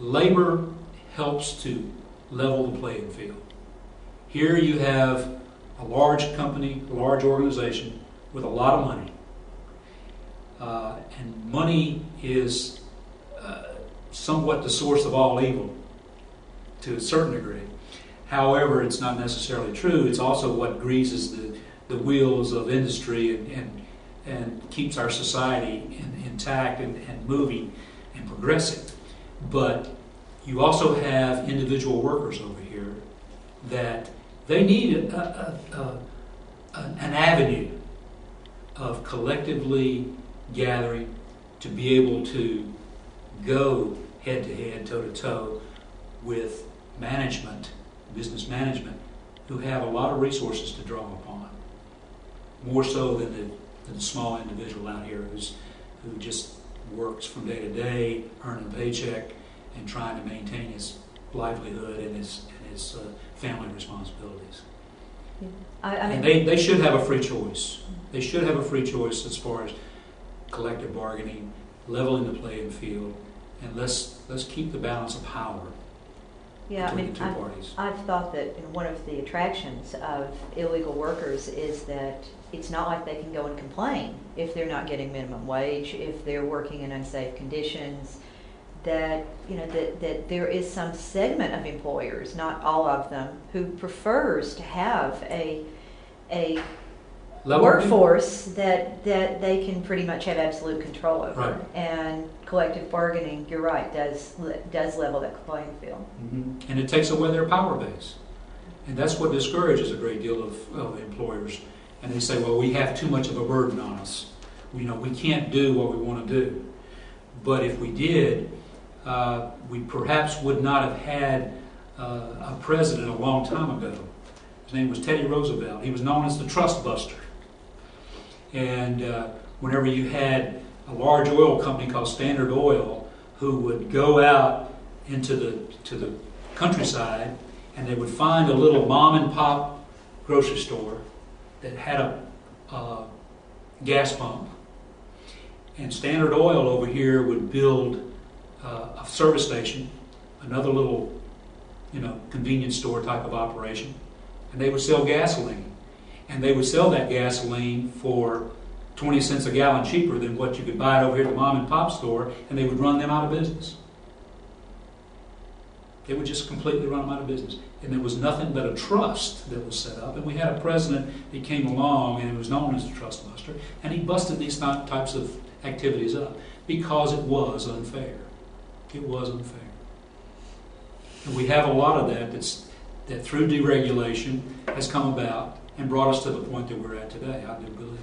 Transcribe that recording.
labor helps to level the playing field. Here you have a large company, a large organization with a lot of money. And money is somewhat the source of all evil to a certain degree. However, it's not necessarily true. It's also what greases the wheels of industry and keeps our society intact and moving and progressing. But you also have individual workers over here that they need an avenue of collectively gathering to be able to go head-to-head, toe-to-toe with management, business management, who have a lot of resources to draw upon, more so than the small individual out here who just works from day to day, earning a paycheck and trying to maintain his livelihood and his family responsibilities. Yeah. And they should have a free choice. They should have a free choice as far as collective bargaining, leveling the playing field, and let's keep the balance of power between the two parties. I've thought that one of the attractions of illegal workers is that it's not like they can go and complain if they're not getting minimum wage, if they're working in unsafe conditions. That that there is some segment of employers, not all of them, who prefers to have a workforce that they can pretty much have absolute control over. Right. And collective bargaining, you're right, does level that playing field. Mm-hmm. And it takes away their power base. And that's what discourages a great deal of employers. And they say, well, we have too much of a burden on us. We can't do what we want to do. But if we did, we perhaps would not have had a president a long time ago. His name was Teddy Roosevelt. He was known as the Trust Buster. And whenever you had a large oil company called Standard Oil, who would go out into the countryside, and they would find a little mom and pop grocery store that had a gas pump, and Standard Oil over here would build a service station, another little, convenience store type of operation, and they would sell gasoline. And they would sell that gasoline for 20 cents a gallon cheaper than what you could buy it over here at the mom and pop store, and they would run them out of business. They would just completely run them out of business. And there was nothing but a trust that was set up. And we had a president that came along, and he was known as the Trust Buster, and he busted these types of activities up because it was unfair. It was unfair. And we have a lot of that through deregulation has come about and brought us to the point that we're at today, I do believe.